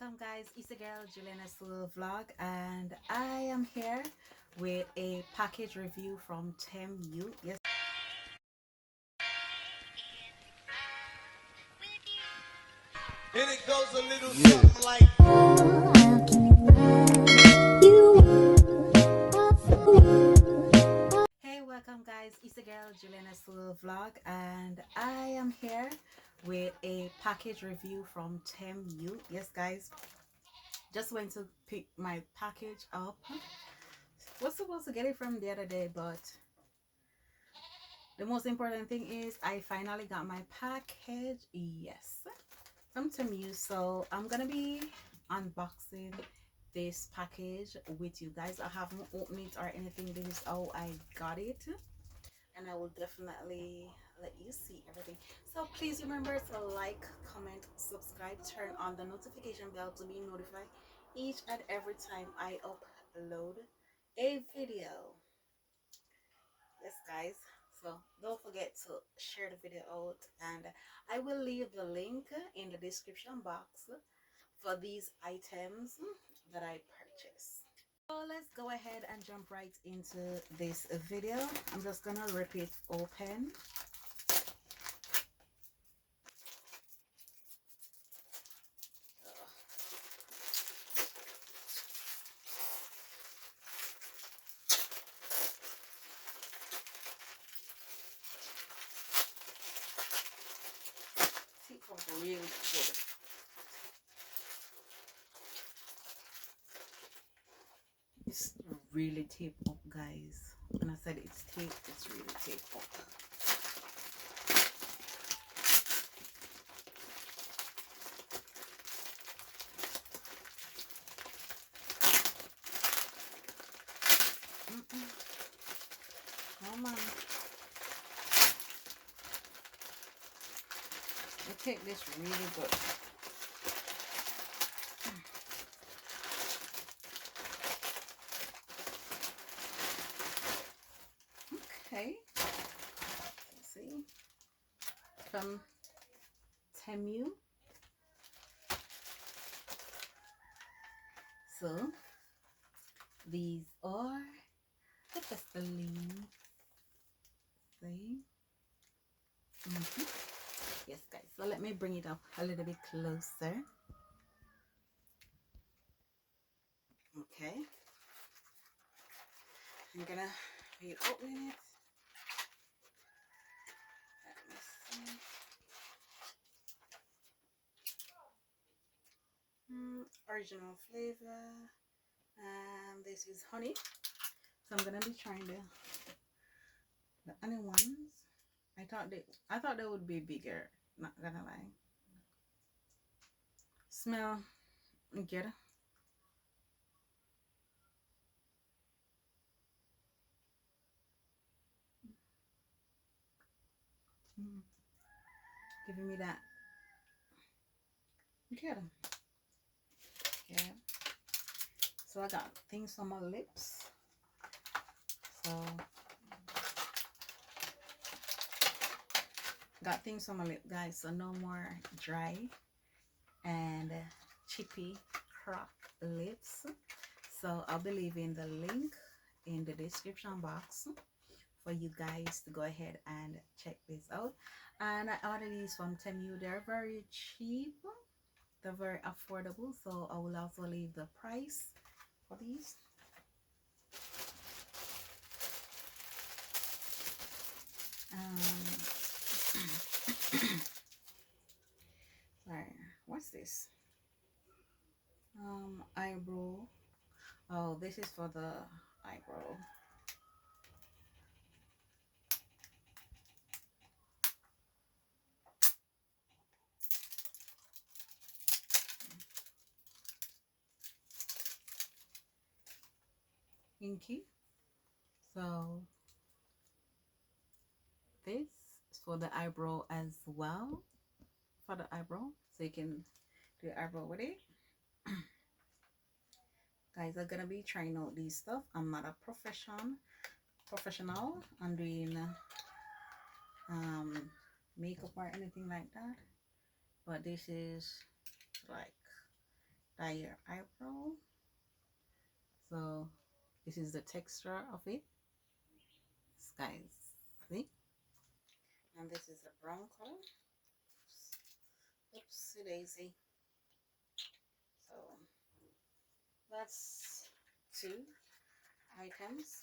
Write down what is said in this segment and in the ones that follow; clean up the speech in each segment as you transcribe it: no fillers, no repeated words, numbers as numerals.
welcome guys, it's the girl Juliana's little vlog, and I am here with a package review from Temu. Yes, And it goes a little something like hey, welcome guys, it's the girl Juliana's little vlog, and I am here with a package review from Temu. Yes guys, just went to pick my package up. Was supposed to get it from the other day, but the most important thing is I finally got my package. Yes, from Temu. So I'm gonna be unboxing this package with you guys. I haven't opened it or anything. This is how I got it, and I will definitely let you see everything. So please remember to like, comment, subscribe, turn on the notification bell to be notified each and every time I upload a video. Yes guys, so don't forget to share the video out, and I will leave the link in the description box for these items that I purchased. So let's go ahead and jump right into this video. I'm just gonna rip it open. See from really good. It's really taped up, guys. When I said it's taped, it's really taped up. Come on. I take this really good. Okay. Let's see. From Temu. So these are the Vaseline. See? Yes, guys. So let me bring it up a little bit closer. Okay. I'm gonna be opening it. Let me see. Original flavor. And this is honey. So I'm gonna be trying the honey ones. I thought they would be bigger. Not gonna lie. Smell good. Giving me that good. Yeah. So I got things on my lips. So got things on my lip, guys. So no more dry and chippy cracked lips. So I'll be leaving the link in the description box for you guys to go ahead and check this out. And I ordered these from Temu. They're very cheap, they're very affordable, so I will also leave the price for these. Sorry, what's this? Eyebrow. Oh, this is for the eyebrow. Inky. So this is for the eyebrow as well. For the eyebrow, so you can do your eyebrow with it. Guys, I'm gonna be trying out these stuff. I'm not a professional. I'm doing makeup or anything like that, but this is like by your eyebrow. So this is the texture of it, guys. See? And this is a brown color. Oopsie daisy. So that's 2 items.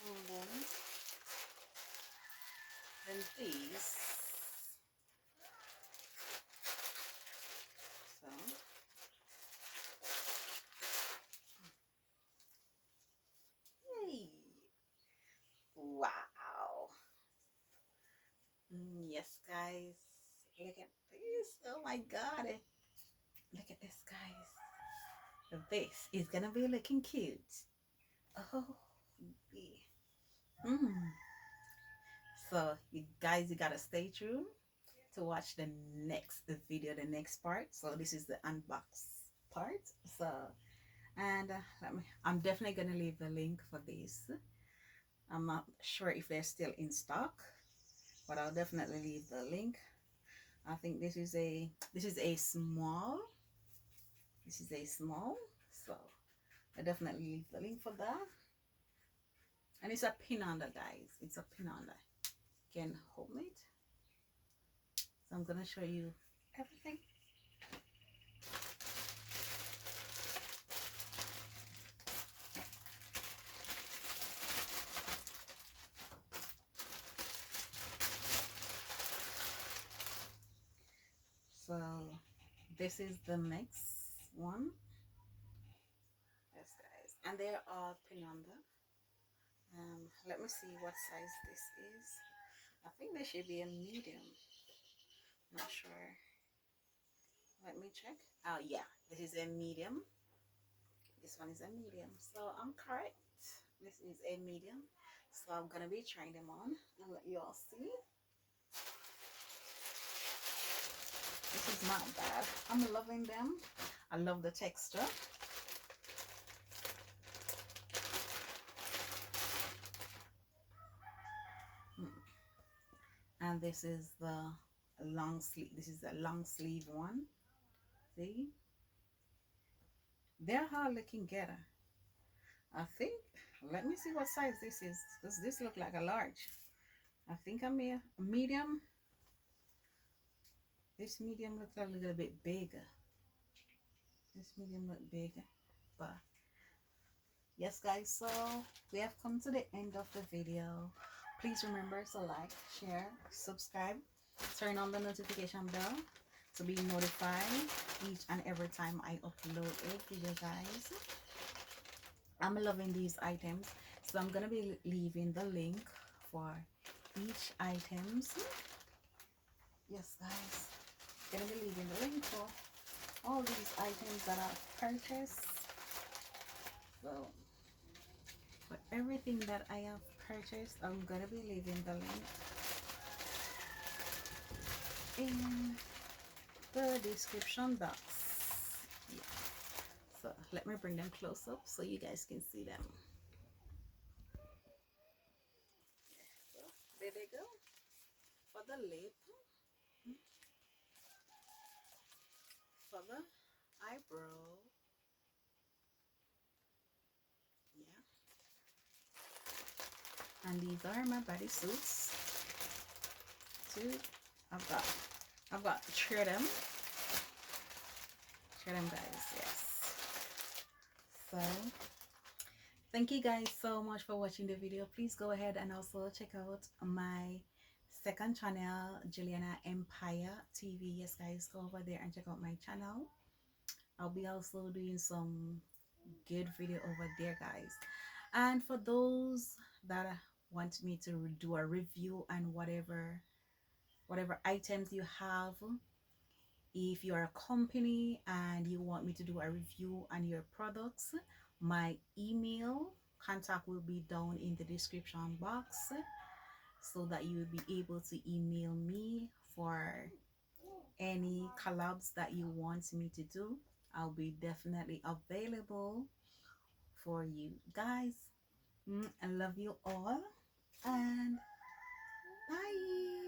And then these. So yay! Wow. Yes, guys. Look at this. Oh my god. Look at this, guys. This is gonna be looking cute. Oh, yeah. So you guys, you gotta stay tuned to watch the next video, the next part. So this is the unbox part. So and I'm definitely gonna leave the link for this. I'm not sure if they're still in stock, but I'll definitely leave the link. I think this is a small. This is a small, so I definitely leave the link for that. And it's a pin under, guys. It's a pin under. Can hold it. So I'm gonna show you everything. So this is the next one. Yes, guys, and they are all pin under. Let me see what size this is. I think there should be a medium. Not sure. Let me check. Oh yeah, this is a medium. This one is a medium. So I'm correct. This is a medium. So I'm gonna be trying them on and let you all see. This is not bad. I'm loving them. I love the texture. And this is the long sleeve. This is a long sleeve one. See, they're all looking together. I think, let me see what size this is, because this look like a large. I think I'm a medium. This medium looks a little bit bigger. This medium look bigger, but yes, guys, so we have come to the end of the video. Please remember to like, share, subscribe, turn on the notification bell to be notified each and every time I upload a video, guys. I'm loving these items, so I'm gonna be leaving the link for each items. Yes, guys, gonna be leaving the link for all these items that I've purchased. So for everything that I have purchased, I'm gonna be leaving the link in the description box. Yeah. So let me bring them close up so you guys can see them. So there they go. For the lip, for the eyebrow, yeah. And these are my bodysuits. Two. I've got 3 of them. 3 of them, guys. Yes. So thank you guys so much for watching the video. Please go ahead and also check out my second channel, Juliana Empire TV. Yes, guys, go over there and check out my channel. I'll be also doing some good video over there, guys. And for those that want me to do a review and whatever items you have, if you're a company and you want me to do a review on your products, my email contact will be down in the description box, so that you will be able to email me for any collabs that you want me to do. I'll be definitely available for you guys. I love you all, and bye.